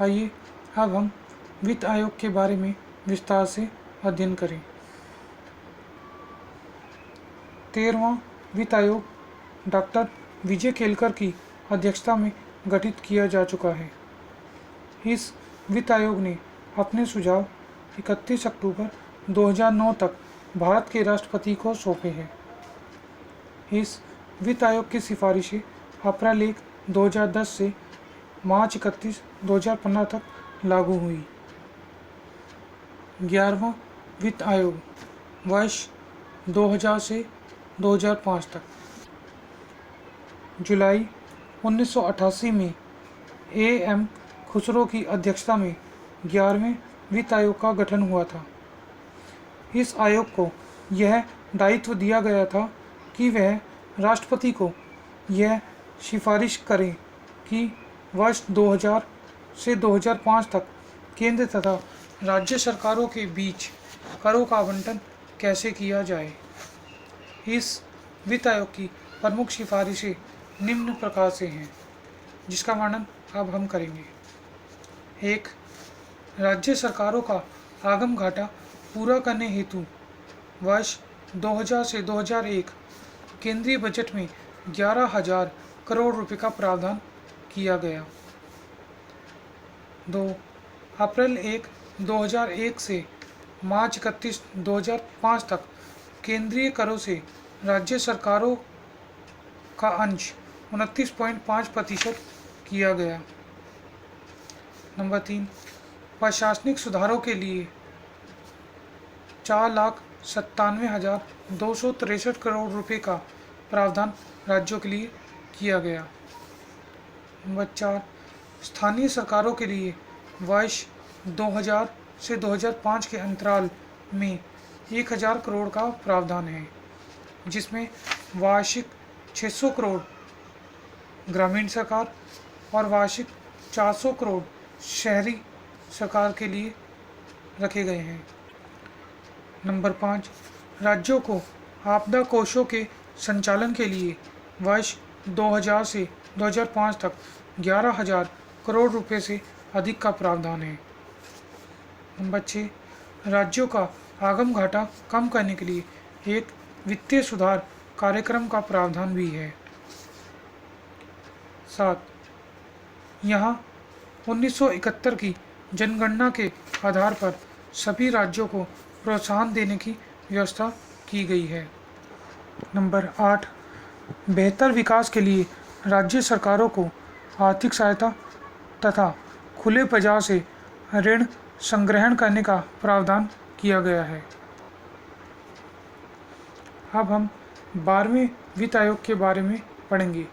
आइए अब हम वित्त आयोग के बारे में विस्तार से अध्ययन करें। 13वां वित्त आयोग डॉक्टर विजय केलकर की अध्यक्षता में गठित किया जा चुका है। इस वित्त आयोग ने अपने सुझाव 31 अक्टूबर 2009 तक भारत के राष्ट्रपति को सौंपे हैं। इस वित्त आयोग की सिफारिशें अप्रैल 1, 2010 से मार्च 31, 2015 तक लागू हुई। 11वां वित्त आयोग वर्ष 2000 से 2005 तक। जुलाई 1988 में A.M. खुसरो की अध्यक्षता में 11वें वित्त आयोग का गठन हुआ था। इस आयोग को यह दायित्व दिया गया था कि वह राष्ट्रपति को यह सिफारिश करें कि वर्ष 2000 से 2005 तक केंद्र तथा राज्य सरकारों के बीच करों का आवंटन कैसे किया जाए। इस वित्त आयोग की प्रमुख सिफारिशें निम्न प्रकार से हैं, जिसका वर्णन अब हम करेंगे। 1. राज्य सरकारों का आगम घाटा पूरा करने हेतु वर्ष 2000 से 2001 केंद्रीय बजट में 11,000 करोड़ रुपए का प्रावधान किया गया। 2. अप्रैल 1, 2001 से मार्च 31, 2005 तक केंद्रीय करों से राज्य सरकारों का अंश 29.5% किया गया। नंबर 3. प्रशासनिक सुधारों के लिए 4,97,263 करोड़ रुपए का प्रावधान राज्यों के लिए किया गया। नंबर 4. स्थानीय सरकारों के लिए वर्ष 2000 से 2005 के अंतराल में 1,000 करोड़ का प्रावधान है, जिसमें वार्षिक 600 करोड़ ग्रामीण सरकार और वार्षिक 400 करोड़ शहरी सरकार के लिए रखे गए हैं। नंबर 5. राज्यों को आपदा कोषों के संचालन के लिए वर्ष 2000 से 2005 तक 11,000 करोड़ रुपए से अधिक का प्रावधान है। नंबर 6. राज्यों का आगम घाटा कम करने के लिए एक वित्तीय सुधार कार्यक्रम का प्रावधान भी है। 7. यहाँ 1971 की जनगणना के आधार पर सभी राज्यों को प्रोत्साहन देने की व्यवस्था की गई है। नंबर 8. बेहतर विकास के लिए राज्य सरकारों को आर्थिक सहायता तथा खुले बाजार से ऋण संग्रहण करने का प्रावधान किया गया है। अब हम 12वें वित्त आयोग के बारे में पढ़ेंगे,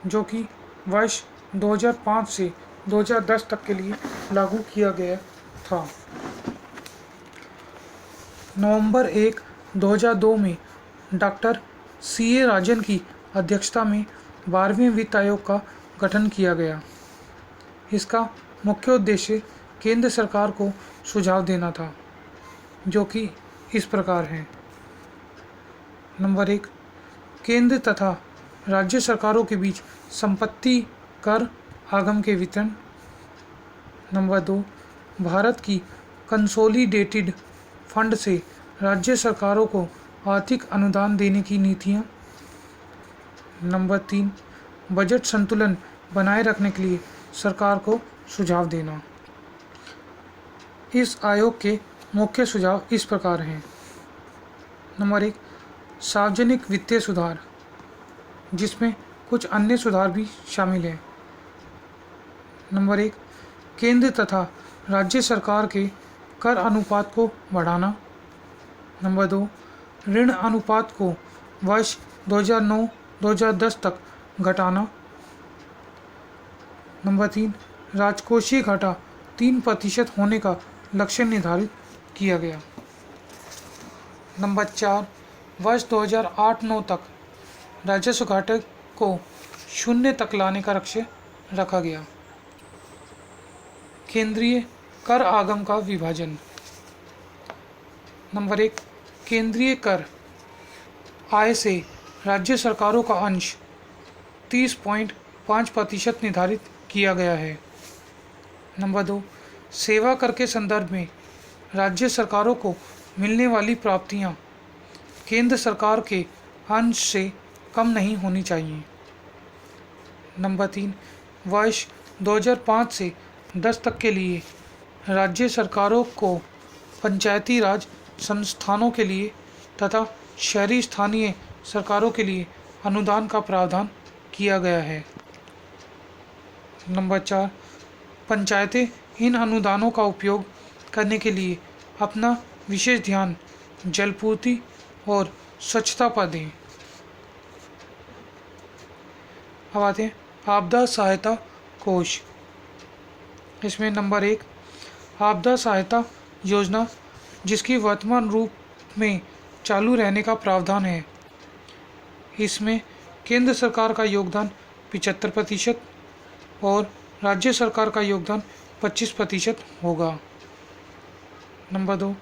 जो कि वर्ष 2005 से 2010 तक के लिए लागू किया गया था। नवंबर 1, 2002 में डॉक्टर C.A. राजन की अध्यक्षता में 12वें वित्त आयोग का गठन किया गया। इसका मुख्य उद्देश्य केंद्र सरकार को सुझाव देना था, जो कि इस प्रकार हैं। नंबर 1. केंद्र तथा राज्य सरकारों के बीच संपत्ति कर आगम के वितरण। नंबर 2. भारत की कंसोलिडेटेड फंड से राज्य सरकारों को आर्थिक अनुदान देने की नीतियाँ। नंबर 3. बजट संतुलन बनाए रखने के लिए सरकार को सुझाव देना। इस आयोग के मुख्य सुझाव इस प्रकार हैं। नंबर 1. सार्वजनिक वित्तीय सुधार, जिसमें कुछ अन्य सुधार भी शामिल हैं। नंबर 1. केंद्र तथा राज्य सरकार के कर अनुपात को बढ़ाना। नंबर 2. ऋण अनुपात को वर्ष 2009-2010 तक घटाना। नंबर 3. राजकोषीय घाटा 3% होने का लक्ष्य निर्धारित किया गया। नंबर 4. वर्ष 2008-9 तक राजस्व घाटे को 0 तक लाने का लक्ष्य रखा गया। केंद्रीय कर आगम का विभाजन। नंबर 1. केंद्रीय कर आय से राज्य सरकारों का अंश 30.5% निर्धारित किया गया है। नंबर 2, सेवा कर के संदर्भ में राज्य सरकारों को मिलने वाली प्राप्तियां केंद्र सरकार के अंश से कम नहीं होनी चाहिए। नंबर 3, वर्ष 2005 से 10 तक के लिए राज्य सरकारों को पंचायती राज संस्थानों के लिए तथा शहरी स्थानीय सरकारों के लिए अनुदान का प्रावधान किया गया है। नंबर 4, पंचायतें इन अनुदानों का उपयोग करने के लिए अपना विशेष ध्यान जलपूर्ति और स्वच्छता पर दें। अब आते हैं आपदा सहायता कोष। इसमें नंबर 1, आपदा सहायता योजना जिसकी वर्तमान रूप में चालू रहने का प्रावधान है। इसमें केंद्र सरकार का योगदान 75% और राज्य सरकार का योगदान 25% होगा। नंबर 2,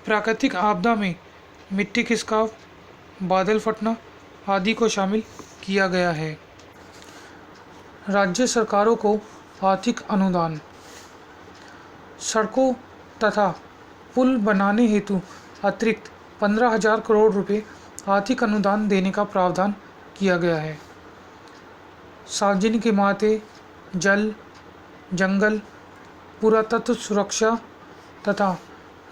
प्राकृतिक आपदा में मिट्टी खिसकाव, बादल फटना आदि को शामिल किया गया है। राज्य सरकारों को आर्थिक अनुदान, सड़कों तथा पुल बनाने हेतु अतिरिक्त 15,000 करोड़ रुपए आर्थिक अनुदान देने का प्रावधान किया गया है। सार्वजनिक इमारतें, जल, जंगल, पुरातत्व सुरक्षा तथा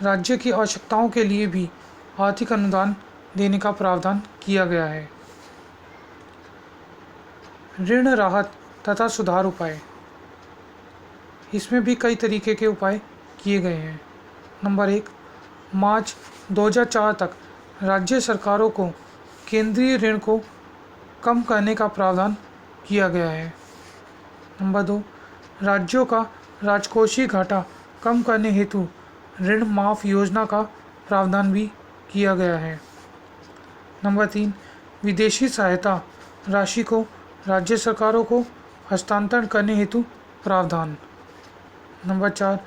राज्य की आवश्यकताओं के लिए भी आर्थिक अनुदान देने का प्रावधान किया गया है। ऋण राहत तथा सुधार उपाय, इसमें भी कई तरीके के उपाय किए गए हैं। नंबर 1, मार्च 2004 तक राज्य सरकारों को केंद्रीय ऋण को कम करने का प्रावधान किया गया है। नंबर 2, राज्यों का राजकोषीय घाटा कम करने हेतु ऋण माफ योजना का प्रावधान भी किया गया है। नंबर 3, विदेशी सहायता राशि को राज्य सरकारों को हस्तांतरण करने हेतु प्रावधान। नंबर 4,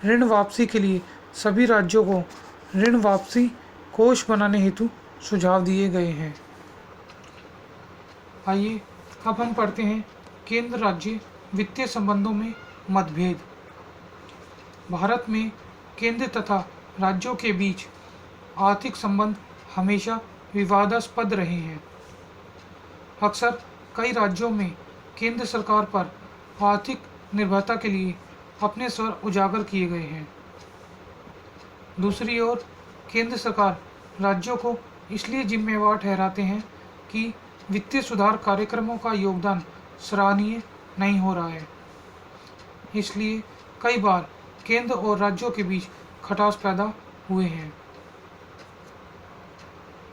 ऋण वापसी के लिए सभी राज्यों को ऋण वापसी कोष बनाने हेतु सुझाव दिए गए हैं। आइए अब हम पढ़ते हैं केंद्र राज्य वित्तीय संबंधों में मतभेद। भारत में केंद्र तथा राज्यों के बीच आर्थिक संबंध हमेशा विवादास्पद रहे हैं। अक्सर कई राज्यों में केंद्र सरकार पर आर्थिक निर्भरता के लिए अपने स्वर उजागर किए गए हैं। दूसरी ओर केंद्र सरकार राज्यों को इसलिए जिम्मेवार ठहराते हैं कि वित्तीय सुधार कार्यक्रमों का योगदान सराहनीय नहीं हो रहा है। इसलिए कई बार केंद्र और राज्यों के बीच खटास पैदा हुए हैं।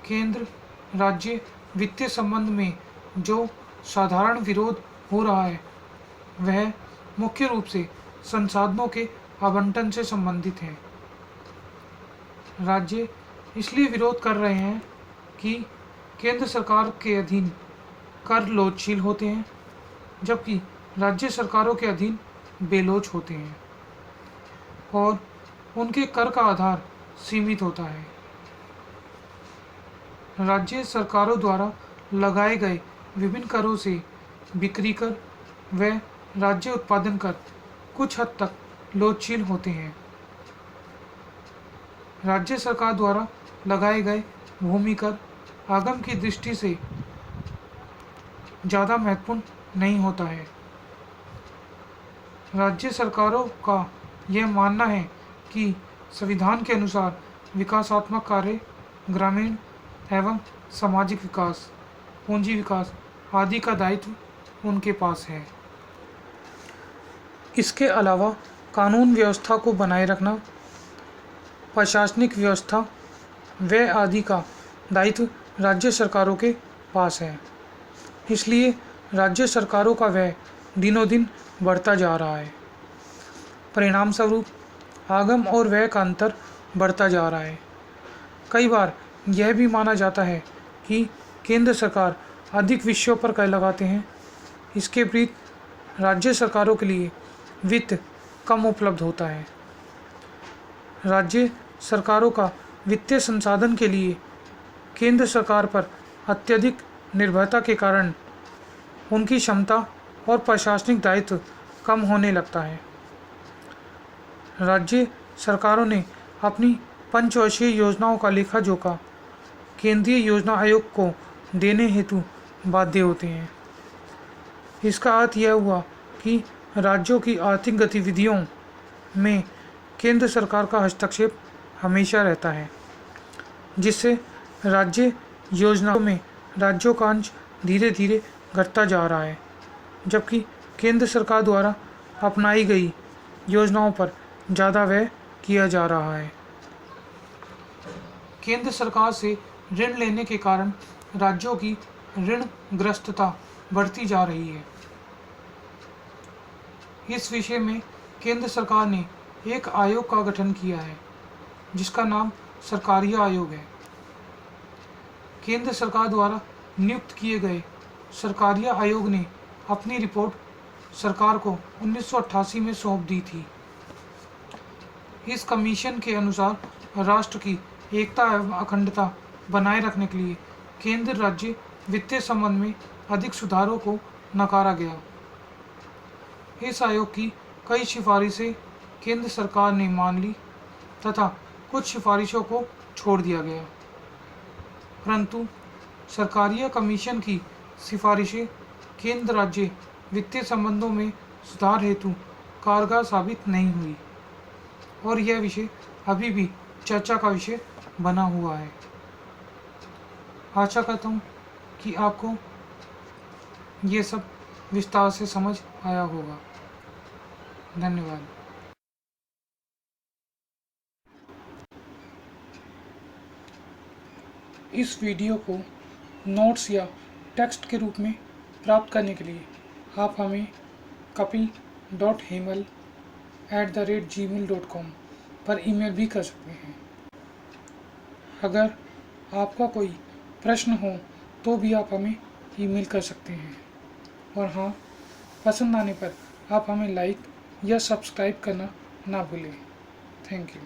केंद्र राज्य वित्तीय संबंध में जो साधारण विरोध हो रहा है वह मुख्य रूप से संसाधनों के आवंटन से संबंधित है। राज्य इसलिए विरोध कर रहे हैं कि केंद्र सरकार के अधीन कर लोचशील होते हैं जबकि राज्य सरकारों के अधीन बेलोच होते हैं और उनके कर का आधार सीमित होता है। राज्य सरकारों द्वारा लगाए गए विभिन्न करों से बिक्री कर व राज्य उत्पादन कर कुछ हद तक लोचशील होते हैं। राज्य सरकार द्वारा लगाए गए भूमि कर आगम की दृष्टि से ज़्यादा महत्वपूर्ण नहीं होता है। राज्य सरकारों का यह मानना है कि संविधान के अनुसार विकासात्मक कार्य, ग्रामीण एवं सामाजिक विकास, पूंजी विकास आदि का दायित्व उनके पास है। इसके अलावा कानून व्यवस्था को बनाए रखना, प्रशासनिक व्यवस्था व्यय आदि का दायित्व राज्य सरकारों के पास है। इसलिए राज्य सरकारों का व्यय दिनों दिन बढ़ता जा रहा है। परिणाम स्वरूप आगम और व्यय का अंतर बढ़ता जा रहा है। कई बार यह भी माना जाता है कि केंद्र सरकार अधिक विषयों पर कर लगाते हैं, इसके विपरीत राज्य सरकारों के लिए वित्त कम उपलब्ध होता है। राज्य सरकारों का वित्तीय संसाधन के लिए केंद्र सरकार पर अत्यधिक निर्भरता के कारण उनकी क्षमता और प्रशासनिक दायित्व कम होने लगता है। राज्य सरकारों ने अपनी पंचवर्षीय योजनाओं का लेखा जोखा केंद्रीय योजना आयोग को देने हेतु बाध्य होते हैं। इसका अर्थ यह हुआ कि राज्यों की आर्थिक गतिविधियों में केंद्र सरकार का हस्तक्षेप हमेशा रहता है, जिससे राज्य योजनाओं में राज्यों का अंश धीरे धीरे घटता जा रहा है, जबकि केंद्र सरकार द्वारा अपनाई गई योजनाओं पर ज़्यादा व्यय किया जा रहा है। केंद्र सरकार से ऋण लेने के कारण राज्यों की ऋणग्रस्तता बढ़ती जा रही है। इस विषय में केंद्र सरकार ने एक आयोग का गठन किया है, जिसका नाम सरकारीय आयोग है। केंद्र सरकार द्वारा नियुक्त किए गए सरकारीय आयोग ने अपनी रिपोर्ट सरकार को 1988 में सौंप दी थी। इस कमीशन के अनुसार राष्ट्र की एकता एवं अखंडता बनाए रखने के लिए केंद्र राज्य वित्तीय संबंध में अधिक सुधारों को नकारा गया। इस आयोग की कई सिफारिशें केंद्र सरकार ने मान ली तथा कुछ सिफारिशों को छोड़ दिया गया, परंतु सरकारीय कमीशन की सिफारिशें केंद्र राज्य वित्तीय संबंधों में सुधार हेतु कारगर साबित नहीं हुई और यह विषय अभी भी चर्चा का विषय बना हुआ है। आशा करता हूँ कि आपको ये सब विस्तार से समझ आया होगा। धन्यवाद। इस वीडियो को नोट्स या टेक्स्ट के रूप में प्राप्त करने के लिए आप हमें kapil.hemal@gmail.com पर ईमेल भी कर सकते हैं। अगर आपका कोई प्रश्न हो तो भी आप हमें ईमेल कर सकते हैं। और हाँ, पसंद आने पर आप हमें लाइक या सब्सक्राइब करना ना भूलें। Thank you.